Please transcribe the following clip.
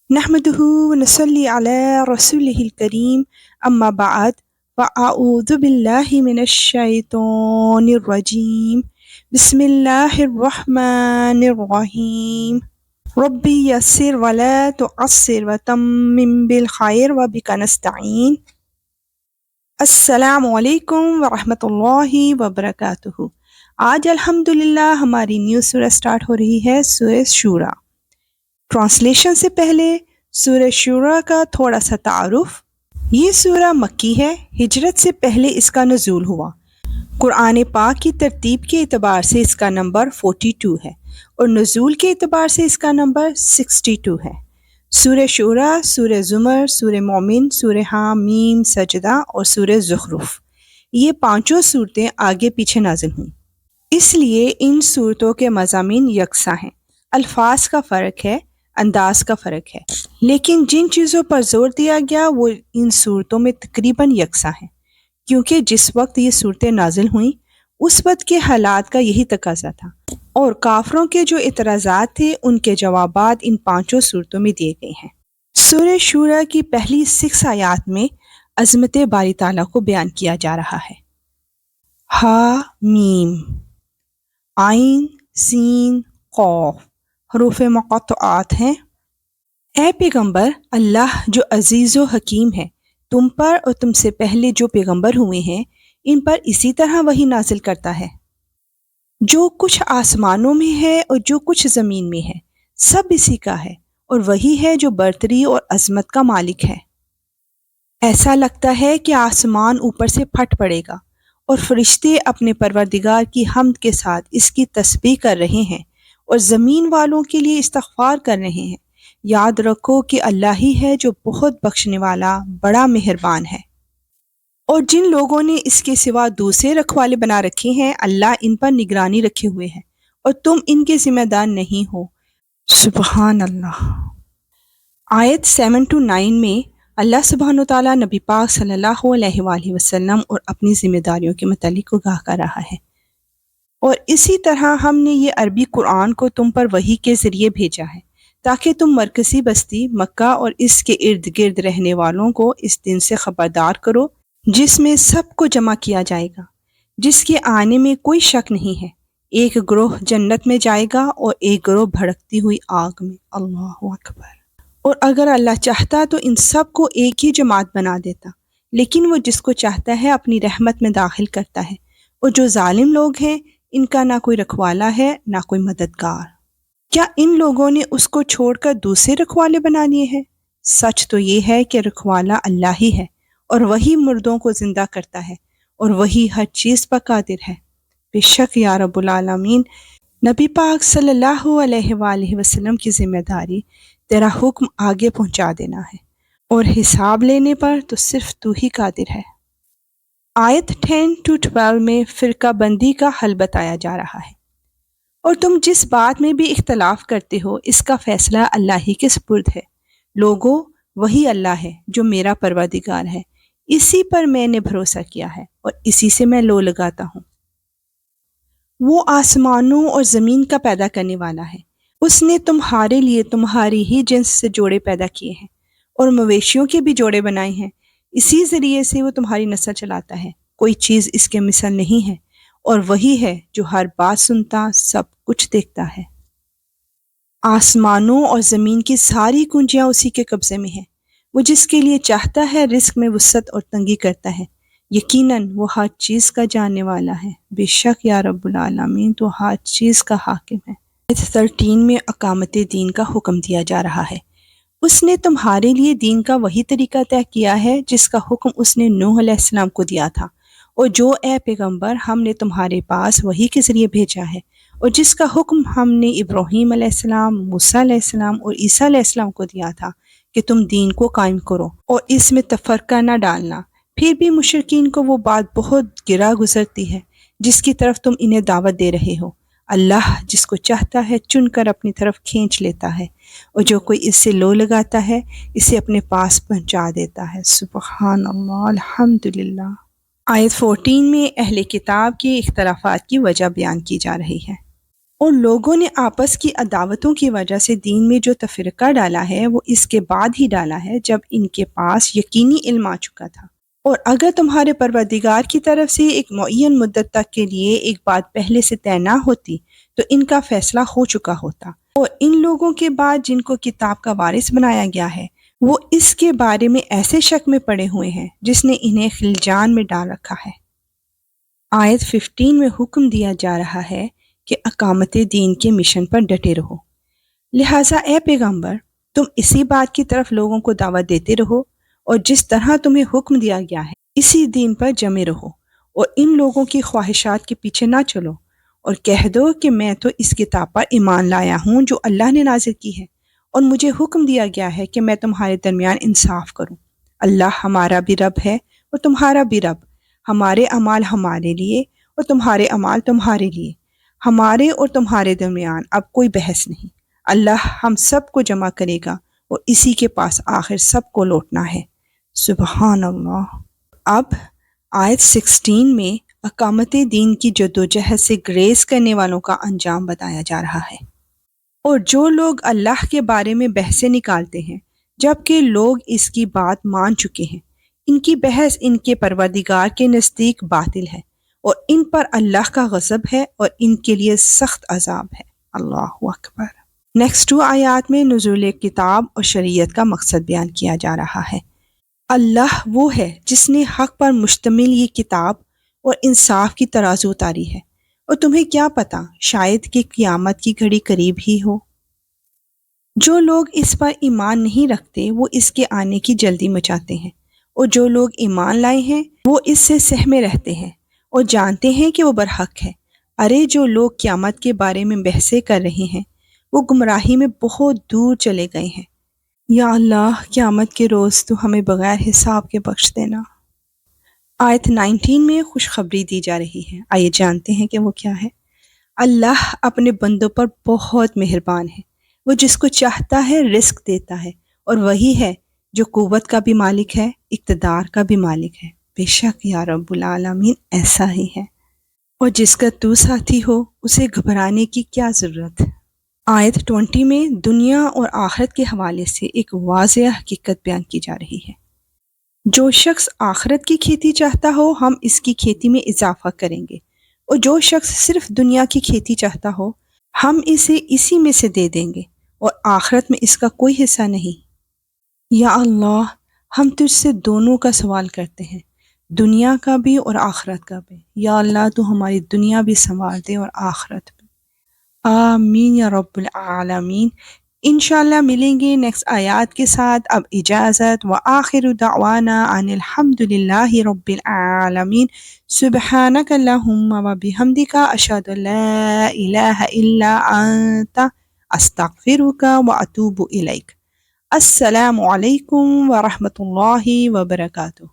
نحمده ونصلي على رسوله الكريم أما بعد فأعوذ بالله من الشيطان الرجيم بسم الله الرحمن الرحيم ربي يسر ولا تعسر وتمم بالخير وبك نستعين السلام علیکم ورحمۃ اللہ وبرکاتہ۔ آج الحمدللہ ہماری نیو سورہ سٹارٹ ہو رہی ہے، سورہ شورا۔ ٹرانسلیشن سے پہلے سورہ شورا کا تھوڑا سا تعارف۔ یہ سورہ مکی ہے، ہجرت سے پہلے اس کا نزول ہوا۔ قرآن پاک کی ترتیب کے اعتبار سے اس کا نمبر 42 ہے اور نزول کے اعتبار سے اس کا نمبر 62 ہے۔ سورہ شورا، سورہ زمر، سورہ مومن، سورہ حامیم سجدہ اور سورہ زخرف، یہ پانچوں صورتیں آگے پیچھے نازل ہوئیں۔ اس لیے ان صورتوں کے مضامین یکساں ہیں، الفاظ کا فرق ہے، انداز کا فرق ہے، لیکن جن چیزوں پر زور دیا گیا وہ ان صورتوں میں تقریباً یکساں ہیں، کیونکہ جس وقت یہ صورتیں نازل ہوئیں اس وقت کے حالات کا یہی تقاضا تھا، اور کافروں کے جو اعتراضات تھے ان کے جوابات ان پانچوں صورتوں میں دیے گئے ہیں۔ سورہ شورا کی پہلی 6 آیات میں عظمت باری تعالیٰ کو بیان کیا جا رہا ہے۔ ہا میم، عین سین قاف حروف مقطعات ہیں۔ اے پیغمبر، اللہ جو عزیز و حکیم ہے، تم پر اور تم سے پہلے جو پیغمبر ہوئے ہیں ان پر اسی طرح وحی نازل کرتا ہے۔ جو کچھ آسمانوں میں ہے اور جو کچھ زمین میں ہے سب اسی کا ہے، اور وہی ہے جو برتری اور عظمت کا مالک ہے۔ ایسا لگتا ہے کہ آسمان اوپر سے پھٹ پڑے گا اور فرشتے اپنے پروردگار کی حمد کے ساتھ اس کی تسبیح کر رہے ہیں اور زمین والوں کے لیے استغفار کر رہے ہیں۔ یاد رکھو کہ اللہ ہی ہے جو بہت بخشنے والا، بڑا مہربان ہے۔ اور جن لوگوں نے اس کے سوا دوسرے رکھوالے بنا رکھے ہیں اللہ ان پر نگرانی رکھے ہوئے ہے اور تم ان کے ذمہ دار نہیں ہو۔ سبحان اللہ۔ آیت 7-9 میں اللہ سبحانہ وتعالیٰ نبی پاک صلی اللہ علیہ وآلہ وسلم اور اپنی ذمہ داریوں کے متعلق آگاہ کر رہا ہے۔ اور اسی طرح ہم نے یہ عربی قرآن کو تم پر وحی کے ذریعے بھیجا ہے تاکہ تم مرکزی بستی مکہ اور اس کے ارد گرد رہنے والوں کو اس دن سے خبردار کرو جس میں سب کو جمع کیا جائے گا، جس کے آنے میں کوئی شک نہیں ہے۔ ایک گروہ جنت میں جائے گا اور ایک گروہ بھڑکتی ہوئی آگ میں۔ اللہ اکبر۔ اور اگر اللہ چاہتا تو ان سب کو ایک ہی جماعت بنا دیتا، لیکن وہ جس کو چاہتا ہے اپنی رحمت میں داخل کرتا ہے، اور جو ظالم لوگ ہیں ان کا نہ کوئی رکھوالا ہے نہ کوئی مددگار۔ کیا ان لوگوں نے اس کو چھوڑ کر دوسرے رکھوالے بنا لیے ہیں؟ سچ تو یہ ہے کہ رکھوالا اللہ ہی ہے، اور وہی مردوں کو زندہ کرتا ہے اور وہی ہر چیز پر قادر ہے۔ بے شک یا رب العالمین، نبی پاک صلی اللہ علیہ وآلہ وسلم کی ذمہ داری تیرا حکم آگے پہنچا دینا ہے، اور حساب لینے پر تو صرف تو ہی قادر ہے۔ آیت 10-12 میں فرقہ بندی کا حل بتایا جا رہا ہے۔ اور تم جس بات میں بھی اختلاف کرتے ہو اس کا فیصلہ اللہ ہی کے سپرد ہے۔ لوگو، وہی اللہ ہے جو میرا پروردگار ہے، اسی پر میں نے بھروسہ کیا ہے اور اسی سے میں لو لگاتا ہوں۔ وہ آسمانوں اور زمین کا پیدا کرنے والا ہے۔ اس نے تمہارے لیے تمہاری ہی جنس سے جوڑے پیدا کیے ہیں اور مویشیوں کے بھی جوڑے بنائے ہیں، اسی ذریعے سے وہ تمہاری نسل چلاتا ہے، کوئی چیز اس کے مثل نہیں ہے، اور وہی ہے جو ہر بات سنتا، سب کچھ دیکھتا ہے۔ آسمانوں اور زمین کی ساری کنجیاں اسی کے قبضے میں ہیں، وہ جس کے لیے چاہتا ہے رزق میں وسعت اور تنگی کرتا ہے، یقیناً وہ ہر چیز کا جاننے والا ہے۔ بے شک یا رب العالمین تو ہر چیز کا حاکم ہے۔ آیت 13 میں اقامت دین کا حکم دیا جا رہا ہے۔ اس نے تمہارے لیے دین کا وہی طریقہ طے کیا ہے جس کا حکم اس نے نوح علیہ السلام کو دیا تھا، اور جو اے پیغمبر ہم نے تمہارے پاس وحی کے ذریعے بھیجا ہے، اور جس کا حکم ہم نے ابراہیم علیہ السلام، موسیٰ علیہ السلام اور عیسیٰ علیہ السلام کو دیا تھا کہ تم دین کو قائم کرو اور اس میں تفرقہ نہ ڈالنا۔ پھر بھی مشرکین کو وہ بات بہت گرا گزرتی ہے جس کی طرف تم انہیں دعوت دے رہے ہو۔ اللہ جس کو چاہتا ہے چن کر اپنی طرف کھینچ لیتا ہے، اور جو کوئی اس سے لو لگاتا ہے اسے اپنے پاس پہنچا دیتا ہے۔ سبحان اللہ، الحمدللہ۔ آیت 14 میں اہل کتاب کے اختلافات کی وجہ بیان کی جا رہی ہے۔ اور لوگوں نے آپس کی عداوتوں کی وجہ سے دین میں جو تفرقہ ڈالا ہے وہ اس کے بعد ہی ڈالا ہے جب ان کے پاس یقینی علم آ چکا تھا۔ اور اگر تمہارے پروردگار کی طرف سے ایک معین مدت تک کے لیے ایک بات پہلے سے طے نہ ہوتی تو ان کا فیصلہ ہو چکا ہوتا، اور ان لوگوں کے بعد جن کو کتاب کا وارث بنایا گیا ہے وہ اس کے بارے میں ایسے شک میں پڑے ہوئے ہیں جس نے انہیں خلجان میں ڈال رکھا ہے۔ آیت 15 میں حکم دیا جا رہا ہے کہ اقامت دین کے مشن پر ڈٹے رہو، لہٰذا اے پیغمبر تم اسی بات کی طرف لوگوں کو دعوت دیتے رہو اور جس طرح تمہیں حکم دیا گیا ہے اسی دین پر جمے رہو، اور ان لوگوں کی خواہشات کے پیچھے نہ چلو، اور کہہ دو کہ میں تو اس کتاب پر ایمان لایا ہوں جو اللہ نے نازل کی ہے، اور مجھے حکم دیا گیا ہے کہ میں تمہارے درمیان انصاف کروں۔ اللہ ہمارا بھی رب ہے اور تمہارا بھی رب، ہمارے اعمال ہمارے لیے اور تمہارے اعمال تمہارے لیے، ہمارے اور تمہارے درمیان اب کوئی بحث نہیں۔ اللہ ہم سب کو جمع کرے گا اور اسی کے پاس آخر سب کو لوٹنا ہے۔ سبحان اللہ۔ اب آیت 16 میں اقامت دین کی جدوجہد سے گریز کرنے والوں کا انجام بتایا جا رہا ہے۔ اور جو لوگ اللہ کے بارے میں بحثیں نکالتے ہیں جبکہ لوگ اس کی بات مان چکے ہیں، ان کی بحث ان کے پروردگار کے نزدیک باطل ہے اور ان پر اللہ کا غضب ہے اور ان کے لیے سخت عذاب ہے۔ اللہ اکبر۔ نیکسٹ 2 آیات میں نزول کتاب اور شریعت کا مقصد بیان کیا جا رہا ہے۔ اللہ وہ ہے جس نے حق پر مشتمل یہ کتاب اور انصاف کی ترازو اتاری ہے، اور تمہیں کیا پتا شاید کہ قیامت کی گھڑی قریب ہی ہو۔ جو لوگ اس پر ایمان نہیں رکھتے وہ اس کے آنے کی جلدی مچاتے ہیں، اور جو لوگ ایمان لائے ہیں وہ اس سے سہمے رہتے ہیں اور جانتے ہیں کہ وہ برحق ہے۔ ارے جو لوگ قیامت کے بارے میں بحثیں کر رہے ہیں وہ گمراہی میں بہت دور چلے گئے ہیں۔ یا اللہ قیامت کے روز تو ہمیں بغیر حساب کے بخش دینا۔ آیت 19 میں خوشخبری دی جا رہی ہے، آئیے جانتے ہیں کہ وہ کیا ہے۔ اللہ اپنے بندوں پر بہت مہربان ہے، وہ جس کو چاہتا ہے رزق دیتا ہے، اور وہی ہے جو قوت کا بھی مالک ہے، اقتدار کا بھی مالک ہے۔ بے شک یا رب العالمین ایسا ہی ہے، اور جس کا تو ساتھی ہو اسے گھبرانے کی کیا ضرورت۔ آیت 20 میں دنیا اور آخرت کے حوالے سے ایک واضح حقیقت بیان کی جا رہی ہے۔ جو شخص آخرت کی کھیتی چاہتا ہو ہم اس کی کھیتی میں اضافہ کریں گے، اور جو شخص صرف دنیا کی کھیتی چاہتا ہو ہم اسے اسی میں سے دے دیں گے، اور آخرت میں اس کا کوئی حصہ نہیں۔ یا اللہ ہم تجھ سے دونوں کا سوال کرتے ہیں، دنیا کا بھی اور آخرت کا بھی۔ یا اللہ تو ہماری دنیا بھی سنوار دے اور آخرت بھی۔ آمین یا رب العالمین۔ انشاءاللہ ملیں گے نیکسٹ آیات کے ساتھ۔ اب اجازت، وآخر دعوانا ان الحمد للہ رب العالمین۔ سبحانک اللہم وبحمدک، اشہد ان لا الہ الا انت، استغفرک واتوب الیک۔ السلام علیکم ورحمۃ اللہ وبرکاتہ۔